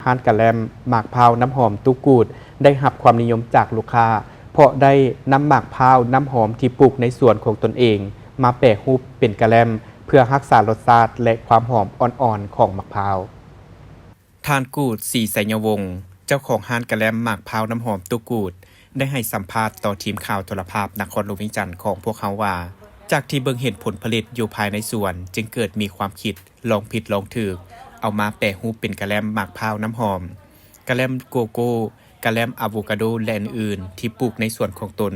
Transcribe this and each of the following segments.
ห้านกะแลมหมากพร้าวน้ำหอมตุกูดได้รับความนิยมจากลูกค้าเพราะได้นำหมากพร้าวน้ำหอมที่ปลูกในสวนของตนเองมาแปรรูปเป็นกะแลมเพื่อรักษารสชาติและความหอมอ่อนๆของมะพร้าวทานกูดศรีไสยวงศ์เจ้าของห้านกะแลมหมากพร้าวน้ำหอมตุกูดได้ให้สัมภาษณ์ต่อทีมข่าวโทรภาพนครหลวงเวียงจันทน์ของพวกเขาว่าจากที่เบิ่งเห็นผลผลิตอยู่ภายในสวนจึงเกิดมีความคิดลองผิดลองถูกเอามาแปรรูปเป็นกะแลมหมากพร้าวน้ำหอมกะแลมโกโก้กะแลมอะโวคาโดและอื่นๆที่ปลูกในสวนของตน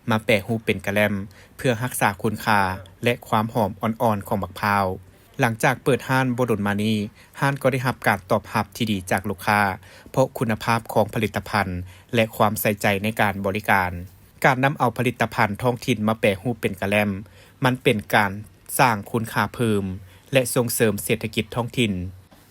มาแปรรูปเป็นกะแลมเพื่อรักษาคุณค่าและความหอมอ่อนๆของมะพร้าวหลังจากเปิดห้านบ่ดนมานี้ห้านก็ได้รับการตอบรับที่ดีจากลูกค้าเพราะคุณภาพของผลิตภัณฑ์และความใส่ใจในการบริการนำเอาผลิตภัณฑ์ท้องถิ่นมาแปรรูปเป็นกะแลมมันเป็นการสร้างคุณค่าเพิ่มและส่งเสริมเศรษฐกิจท้องถิ่น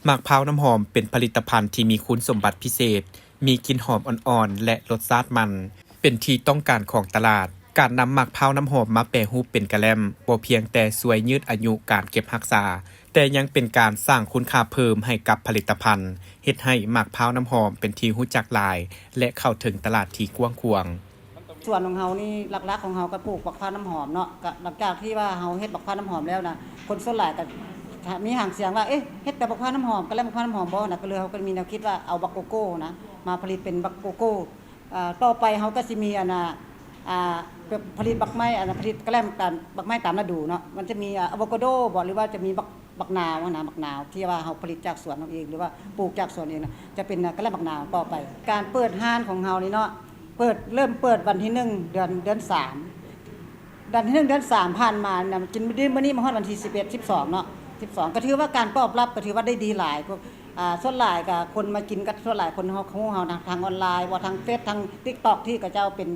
หมากพร้าวน้ำหอมเป็นผลิตภัณฑ์ที่มีคุณสมบัติพิเศษมีกลิ่นหอมอ่อนๆและรสชาติมันเป็นที่ต้องการของตลาดการนำหมากพร้าวน้ำหอมมาแปรรูปเป็นกะแลมบ่เพียงแต่ช่วยยืดอายุการเก็บรักษาแต่ยังเป็นการสร้างคุณค่าเพิ่มให้กับผลิตภัณฑ์เฮ็ดให้หมากพร้าวน้ำหอมเป็นที่รู้จักหลายและเข้าถึงตลาดที่กว้างขวางส่วนของเฮานี่หลักๆของเฮาก็ปลูกบักพร้าวน้ำหอมเนาะก็หลังจากที่ว่าเฮาเฮ็ดบักพร้าวน้ำหอมแล้วนะคนส่วนหลายก็มีหางเสียงว่าเอ๊ะเฮ็ดแต่บักพร้าวน้ำหอมก็แล้วบักพร้าวน้ำหอมบ่นะก็เลยเฮาก็มีแนวคิดว่าเอาบักโกโก้นะมาผลิตเป็นบักโกโก้ต่อไปเฮาก็สิมีผลิตบักไม้ผลิตกะแลมกันบักไม้ตามฤดูเนาะมันจะมีอะโวคาโดบ่หรือว่าจะมีบักนาวนะบักนาวที่ว่าเฮาผลิตจากสวนเฮาเองหรือว่าปลูกจากสวนเองนะจะเป็นกะแลมบักนาวต่อไปการเปิดห้านของเฮานี่เนาะเริ่มเปิดวันที่1เดือน3เดือนที่1เดือน3ผ่านมาน่ะกินมื้อนี้มาฮอดวันที่11 12เนาะ12ก็ถือว่าการตอบรับก็ถือว่าได้ดีหลายส่วนหลายก็คนมากินก็ส่วนหลายคนเฮาทางออนไลน์บ่ทางเฟซทาง TikTok ที่เขาเจ้าเป็น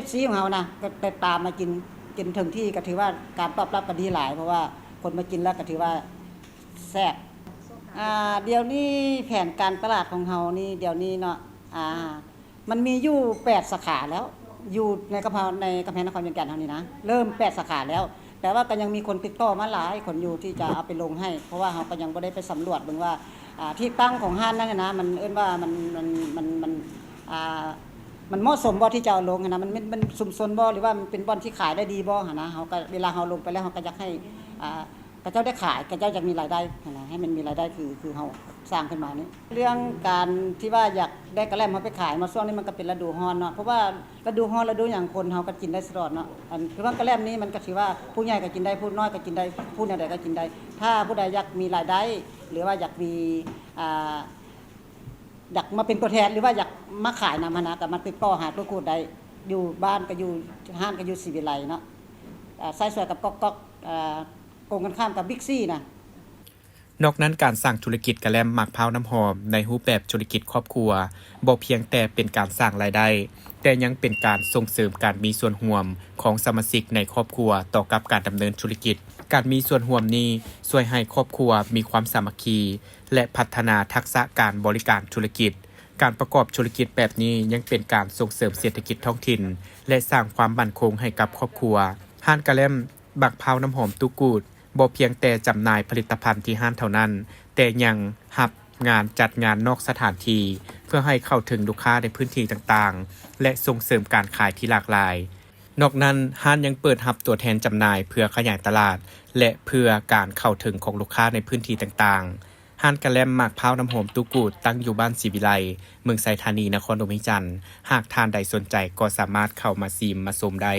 FC ของเฮานะก็ไปตามมากินถึงที่ก็ถือว่าการตอบรับก็ดีหลายเพราะว่าคนมากินแล้วก็ถือว่าแซ่บเดี๋ยวนี้แผนการตลาดของเฮานี่เดี๋ยวนี้เนาะมันมีอยู่8สาขาแล้วอยู่ในกำแพงนครเวียงจันทน์เฮานี่นะเริ่ม8สาขาแล้วแต่ว่าก็ยังมีคนติดต่อมาหลายคนอยู่ที่จะเอาไปลงให้เพราะว่าเฮาก็ยังบ่ได้ไปสำรวจเบิ่งว่าที่ตั้งของห้านนั้นนะมันเอิ้นว่ามันเหมาะสมบ่ที่จะเอาลงนะมันสมสนบ่หรือว่ามันเป็นบ่อนที่ขายได้ดีบ่หั่นนะเฮาก็เวลาเฮาลงไปแล้วเฮาก็อยากให้กระเจ้าได้ขายกระเจ้าอยากมีรายได้นะให้มันมีรายได้คือเฮาสร้างขึ้นมานี้เรื่องการที่ว่าอยากได้กะแลมเฮาไปขายมาช่วงนี้มันก็เป็นฤดูร้อนเนาะเพราะว่าฤดูร้อนฤดูหยังคนเฮาก็กินได้ตลอดเนาะคือว่ากะแลมนี้มันก็ถือว่าผู้ใหญ่ก็กินได้ผู้น้อยก็กินได้ผู้ใดก็กินได้ถ้าผู้ใดอยากมีรายได้หรือว่าอยากมีอยากมาเป็นตัวแทนหรือว่าอยากมาขายนำนะก็มาติดต่อหาตัวกูได้อยู่บ้านก็อยู่ห้างก็อยู่ศรีวิไลเนาะไส้สวยกับก๊อกตรงกันข้ามกับบิ๊กซี่นะนอกนั้นการสร้างธุรกิจกะแลมหมากพร้าวน้ำหอมในรูปแบบธุรกิจครอบครัวบ่เพียงแต่เป็นการสร้างรายได้แต่ยังเป็นการส่งเสริมการมีส่วนร่วมของสมาชิกในครอบครัวต่อกับการดำเนินธุรกิจการมีส่วนร่วมนี้ช่วยให้ครอบครัวมีความสามัคคีและพัฒนาทักษะการบริการธุรกิจการประกอบธุรกิจแบบนี้ยังเป็นการส่งเสริมเศรษฐกิจท้องถิ่นและสร้างความมั่นคงให้กับครอบครัวห้านกะแลมหมากพร้าวน้ำหอมตุกูดบ่เพียงแต่จำหน่ายผลิตภัณฑ์ที่ห้านเท่านั้นแต่ยังรับงานจัดงานนอกสถานที่เพื่อให้เข้าถึงลูกค้าในพื้นที่ต่างๆและส่งเสริมการขายที่หลากหลายนอกนั้นห้านยังเปิดรับตัวแทนจำหน่ายเพื่อขยายตลาดและเพื่อการเข้าถึงของลูกค้าในพื้นที่ต่างๆห้านกะแลมหมากพร้าวน้ำหอมตุกูดตั้งอยู่บ้านศรีวิไลเมืองไซธานีนครหลวงเวียงจันทน์หากท่านใดสนใจก็สามารถเข้ามาชิมมาชมได้